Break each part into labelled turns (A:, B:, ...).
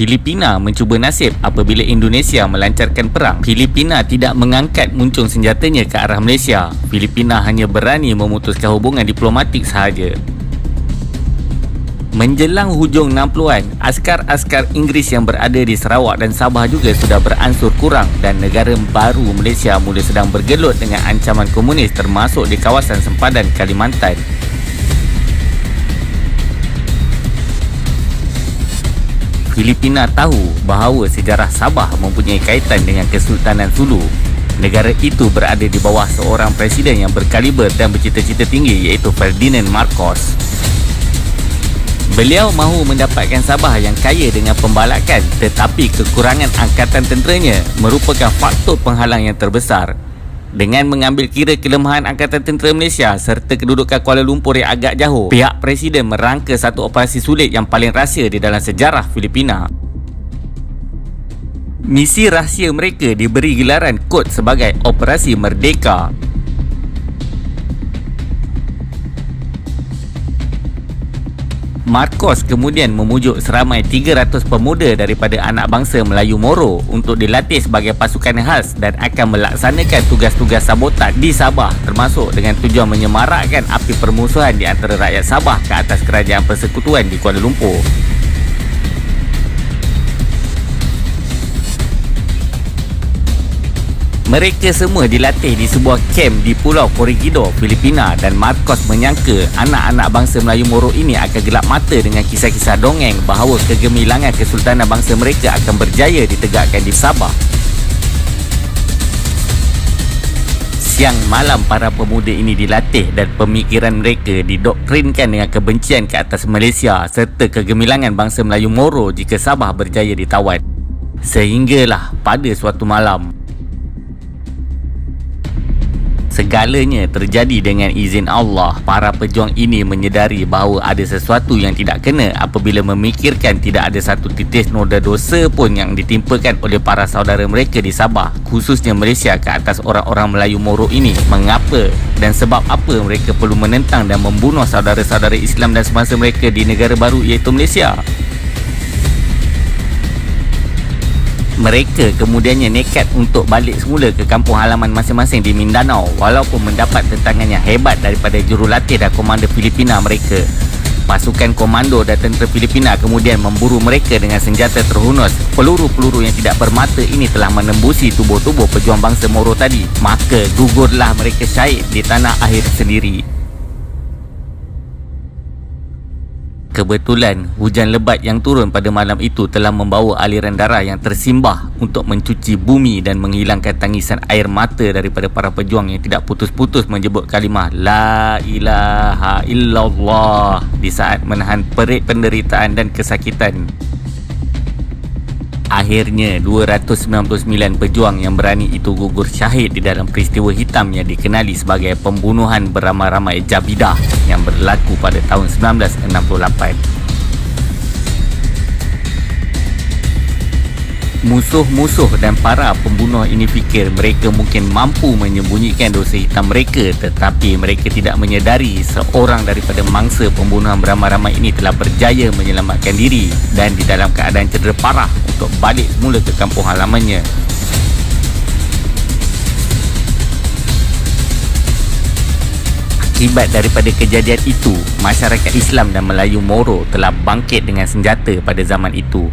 A: Filipina mencuba nasib apabila Indonesia melancarkan perang. Filipina tidak mengangkat muncung senjatanya ke arah Malaysia. Filipina hanya berani memutuskan hubungan diplomatik sahaja. Menjelang hujung 60-an, askar-askar Inggeris yang berada di Sarawak dan Sabah juga sudah beransur kurang dan negara baru Malaysia mula sedang bergelut dengan ancaman komunis termasuk di kawasan sempadan Kalimantan. Filipina tahu bahawa sejarah Sabah mempunyai kaitan dengan Kesultanan Sulu. Negara itu berada di bawah seorang presiden yang berkaliber dan bercita-cita tinggi iaitu Ferdinand Marcos. Beliau mahu mendapatkan Sabah yang kaya dengan pembalakan, tetapi kekurangan angkatan tenteranya merupakan faktor penghalang yang terbesar. Dengan mengambil kira kelemahan angkatan tentera Malaysia serta kedudukan Kuala Lumpur yang agak jauh, pihak presiden merangka satu operasi sulit yang paling rahsia di dalam sejarah Filipina. Misi rahsia mereka diberi gelaran kod sebagai Operasi Merdeka. Marcos kemudian memujuk seramai 300 pemuda daripada anak bangsa Melayu Moro untuk dilatih sebagai pasukan khas dan akan melaksanakan tugas-tugas sabotaj di Sabah, termasuk dengan tujuan menyemarakkan api permusuhan di antara rakyat Sabah ke atas kerajaan persekutuan di Kuala Lumpur. Mereka semua dilatih di sebuah kem di Pulau Corregidor, Filipina, dan Marcos menyangka anak-anak bangsa Melayu Moro ini akan gelap mata dengan kisah-kisah dongeng bahawa kegemilangan kesultanan bangsa mereka akan berjaya ditegakkan di Sabah. Siang malam para pemuda ini dilatih dan pemikiran mereka didoktrinkan dengan kebencian ke atas Malaysia serta kegemilangan bangsa Melayu Moro jika Sabah berjaya ditawan. Sehinggalah pada suatu malam, segalanya terjadi dengan izin Allah. Para pejuang ini menyedari bahawa ada sesuatu yang tidak kena apabila memikirkan tidak ada satu titis noda dosa pun yang ditimpakan oleh para saudara mereka di Sabah, khususnya Malaysia, ke atas orang-orang Melayu Moro ini. Mengapa dan sebab apa mereka perlu menentang dan membunuh saudara-saudara Islam dan semasa mereka di negara baru iaitu Malaysia? Mereka kemudiannya nekat untuk balik semula ke kampung halaman masing-masing di Mindanao walaupun mendapat tentangan yang hebat daripada jurulatih dan komander Filipina mereka. Pasukan komando dan tentera Filipina kemudian memburu mereka dengan senjata terhunus. Peluru-peluru yang tidak bermata ini telah menembusi tubuh-tubuh pejuang bangsa Moro tadi. Maka gugurlah mereka syahid di tanah air sendiri. Kebetulan, hujan lebat yang turun pada malam itu telah membawa aliran darah yang tersimbah untuk mencuci bumi dan menghilangkan tangisan air mata daripada para pejuang yang tidak putus-putus menyebut kalimah La ilaha illallah di saat menahan perit penderitaan dan kesakitan. Akhirnya 299 pejuang yang berani itu gugur syahid di dalam peristiwa hitam yang dikenali sebagai pembunuhan beramai-ramai Jabidah yang berlaku pada tahun 1968. Musuh-musuh dan para pembunuh ini fikir mereka mungkin mampu menyembunyikan dosa hitam mereka, tetapi mereka tidak menyedari seorang daripada mangsa pembunuhan beramai-ramai ini telah berjaya menyelamatkan diri dan di dalam keadaan cedera parah untuk balik semula ke kampung halamannya. Akibat daripada kejadian itu, masyarakat Islam dan Melayu Moro telah bangkit dengan senjata pada zaman itu.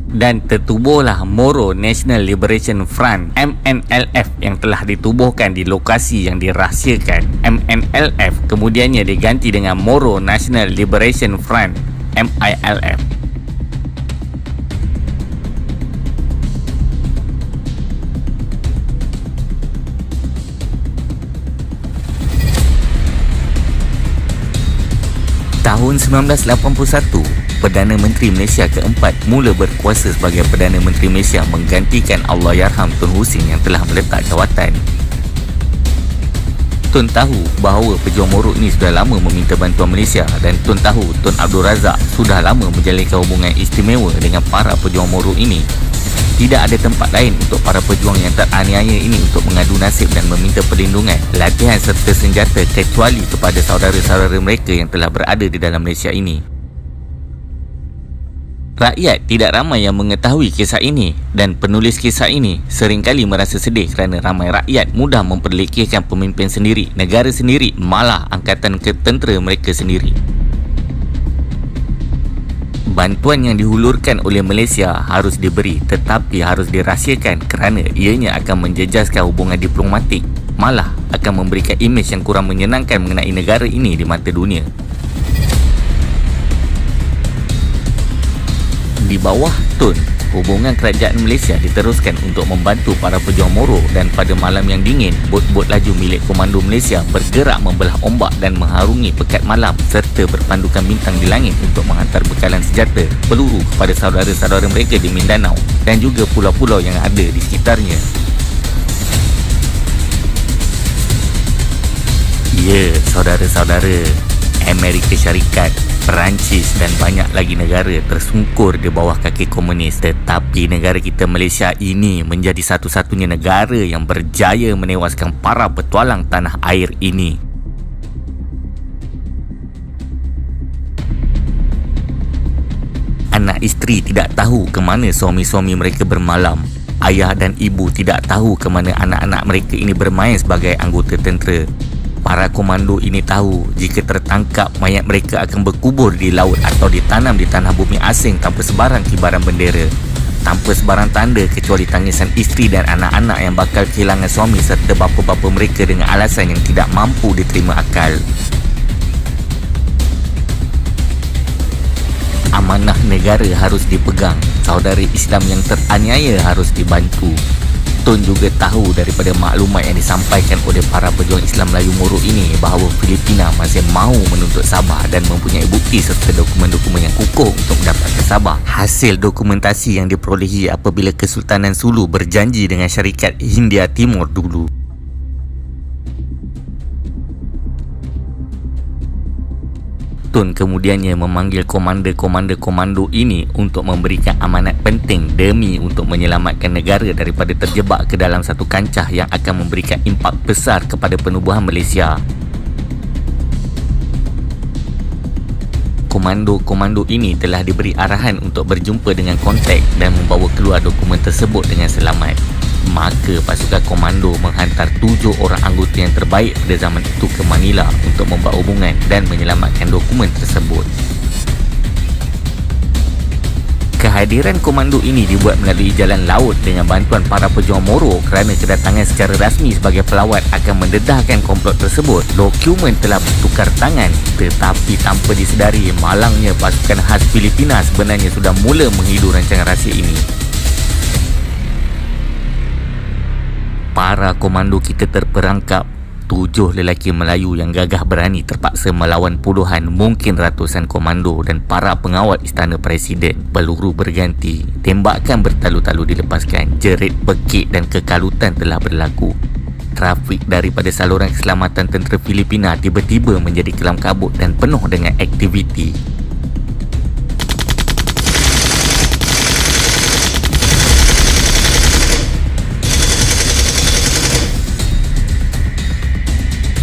A: Dan tertubuhlah Moro National Liberation Front MNLF yang telah ditubuhkan di lokasi yang dirahsiakan. MNLF kemudiannya diganti dengan Moro National Liberation Front MILF. Tahun 1981, Perdana Menteri Malaysia keempat mula berkuasa sebagai Perdana Menteri Malaysia menggantikan Allahyarham Tun Hussein yang telah meletak jawatan. Tun tahu bahawa pejuang Moro ini sudah lama meminta bantuan Malaysia dan Tun tahu Tun Abdul Razak sudah lama menjalinkan hubungan istimewa dengan para pejuang Moro ini. Tidak ada tempat lain untuk para pejuang yang teraniaya ini untuk mengadu nasib dan meminta perlindungan, latihan serta senjata kecuali kepada saudara-saudara mereka yang telah berada di dalam Malaysia ini. Rakyat tidak ramai yang mengetahui kisah ini dan penulis kisah ini seringkali merasa sedih kerana ramai rakyat mudah memperlekehkan pemimpin sendiri, negara sendiri, malah angkatan tentera mereka sendiri. Bantuan yang dihulurkan oleh Malaysia harus diberi tetapi harus dirahsiakan kerana ianya akan menjejaskan hubungan diplomatik, malah akan memberikan imej yang kurang menyenangkan mengenai negara ini di mata dunia. Di bawah Tun, hubungan kerajaan Malaysia diteruskan untuk membantu para pejuang Moro dan pada malam yang dingin, bot-bot laju milik Komando Malaysia bergerak membelah ombak dan mengharungi pekat malam serta berpandukan bintang di langit untuk menghantar bekalan senjata, peluru kepada saudara-saudara mereka di Mindanao dan juga pulau-pulau yang ada di sekitarnya. Ya, saudara-saudara, Amerika Syarikat, Perancis dan banyak lagi negara tersungkur di bawah kaki komunis, tetapi negara kita Malaysia ini menjadi satu-satunya negara yang berjaya menewaskan para petualang tanah air ini. Anak isteri tidak tahu ke mana suami-suami mereka bermalam. Ayah dan ibu tidak tahu ke mana anak-anak mereka ini bermain sebagai anggota tentera. Para komando ini tahu jika tertangkap, mayat mereka akan berkubur di laut atau ditanam di tanah bumi asing tanpa sebarang kibaran bendera, tanpa sebarang tanda kecuali tangisan isteri dan anak-anak yang bakal kehilangan suami serta bapa-bapa mereka dengan alasan yang tidak mampu diterima akal. Amanah negara harus dipegang, saudara Islam yang teraniaya harus dibantu. Tun juga tahu daripada maklumat yang disampaikan oleh para pejuang Islam Melayu Moro ini bahawa Filipina masih mahu menuntut Sabah dan mempunyai bukti serta dokumen-dokumen yang kukuh untuk mendapatkan Sabah. Hasil dokumentasi yang diperolehi apabila Kesultanan Sulu berjanji dengan syarikat Hindia Timur dulu. Tun kemudiannya memanggil komando ini untuk memberikan amanat penting demi untuk menyelamatkan negara daripada terjebak ke dalam satu kancah yang akan memberikan impak besar kepada penubuhan Malaysia. Komando ini telah diberi arahan untuk berjumpa dengan kontak dan membawa keluar dokumen tersebut dengan selamat. Maka pasukan komando menghantar 7 orang anggota yang terbaik pada zaman itu ke Manila untuk membuat hubungan dan menyelamatkan dokumen tersebut. Kehadiran komando ini dibuat melalui jalan laut dengan bantuan para pejuang Moro kerana kedatangan secara rasmi sebagai pelawat akan mendedahkan komplot tersebut. Dokumen telah bertukar tangan, tetapi tanpa disedari, malangnya pasukan khas Filipina sebenarnya sudah mula menghidu rancangan rahsia ini. Para komando kita terperangkap. 7 lelaki Melayu yang gagah berani terpaksa melawan puluhan, mungkin ratusan komando dan para pengawal istana Presiden. Peluru berganti, tembakan bertalu-talu dilepaskan, jerit pekik dan kekalutan telah berlaku. Trafik daripada saluran keselamatan tentera Filipina tiba-tiba menjadi kelam kabut dan penuh dengan aktiviti.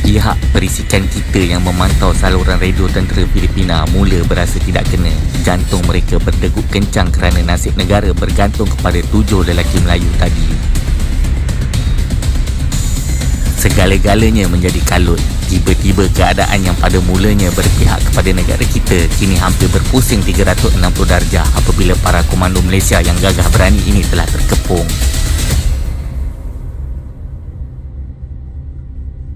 A: Pihak perisikan kita yang memantau saluran radio tentera Filipina mula berasa tidak kena. Jantung mereka berdegup kencang kerana nasib negara bergantung kepada 7 lelaki Melayu tadi. Segala-galanya menjadi kalut. Tiba-tiba keadaan yang pada mulanya berpihak kepada negara kita kini hampir berpusing 360 darjah apabila para komando Malaysia yang gagah berani ini telah terkepung.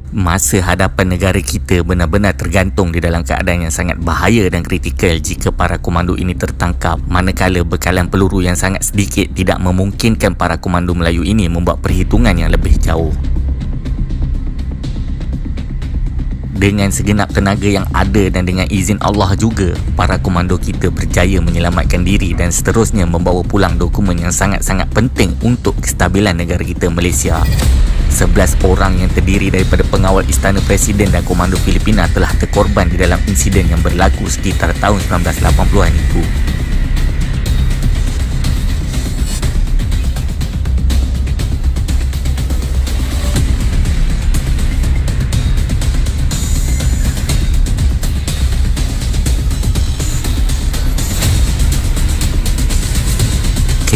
A: Masa hadapan negara kita benar-benar tergantung di dalam keadaan yang sangat bahaya dan kritikal jika para komando ini tertangkap, manakala bekalan peluru yang sangat sedikit tidak memungkinkan para komando Melayu ini membuat perhitungan yang lebih jauh. Dengan segenap tenaga yang ada dan dengan izin Allah juga, para komando kita berjaya menyelamatkan diri dan seterusnya membawa pulang dokumen yang sangat-sangat penting untuk kestabilan negara kita Malaysia. 11 orang yang terdiri daripada pengawal istana Presiden dan komando Filipina telah terkorban di dalam insiden yang berlaku sekitar tahun 1980-an itu.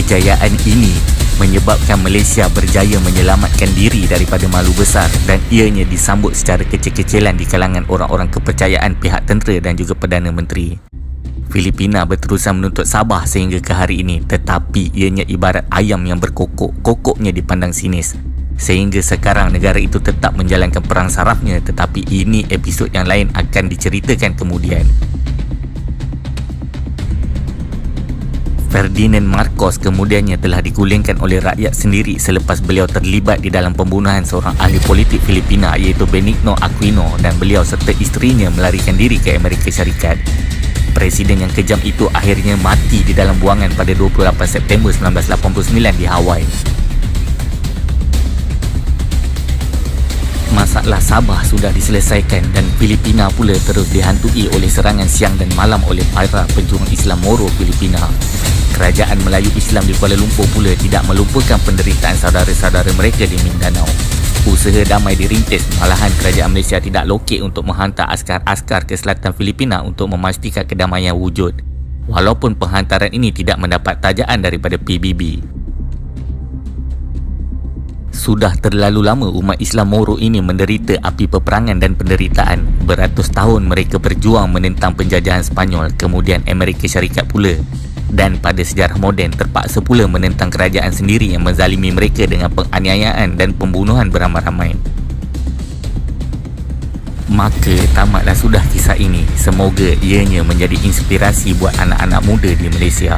A: Kejayaan ini menyebabkan Malaysia berjaya menyelamatkan diri daripada malu besar dan ianya disambut secara kecil-kecilan di kalangan orang-orang kepercayaan pihak tentera dan juga Perdana Menteri. Filipina berterusan menuntut Sabah sehingga ke hari ini, tetapi ianya ibarat ayam yang berkokok, kokoknya dipandang sinis. Sehingga sekarang negara itu tetap menjalankan perang sarafnya, tetapi ini episod yang lain akan diceritakan kemudian. Ferdinand Marcos kemudiannya telah digulingkan oleh rakyat sendiri selepas beliau terlibat di dalam pembunuhan seorang ahli politik Filipina iaitu Benigno Aquino, dan beliau serta isterinya melarikan diri ke Amerika Syarikat. Presiden yang kejam itu akhirnya mati di dalam buangan pada 28 September 1989 di Hawaii. Masalah Sabah sudah diselesaikan dan Filipina pula terus dihantui oleh serangan siang dan malam oleh para pejuang Islam Moro Filipina. Kerajaan Melayu Islam di Kuala Lumpur pula tidak melupakan penderitaan saudara-saudara mereka di Mindanao. Usaha damai dirintis, malahan kerajaan Malaysia tidak lokek untuk menghantar askar-askar ke selatan Filipina untuk memastikan kedamaian wujud. Walaupun penghantaran ini tidak mendapat tajaan daripada PBB. Sudah terlalu lama umat Islam Moro ini menderita api peperangan dan penderitaan. Beratus tahun mereka berjuang menentang penjajahan Sepanyol, kemudian Amerika Syarikat pula. Dan pada sejarah moden terpaksa pula menentang kerajaan sendiri yang menzalimi mereka dengan penganiayaan dan pembunuhan beramai-ramai. Maka tamatlah sudah kisah ini. Semoga ianya menjadi inspirasi buat anak-anak muda di Malaysia.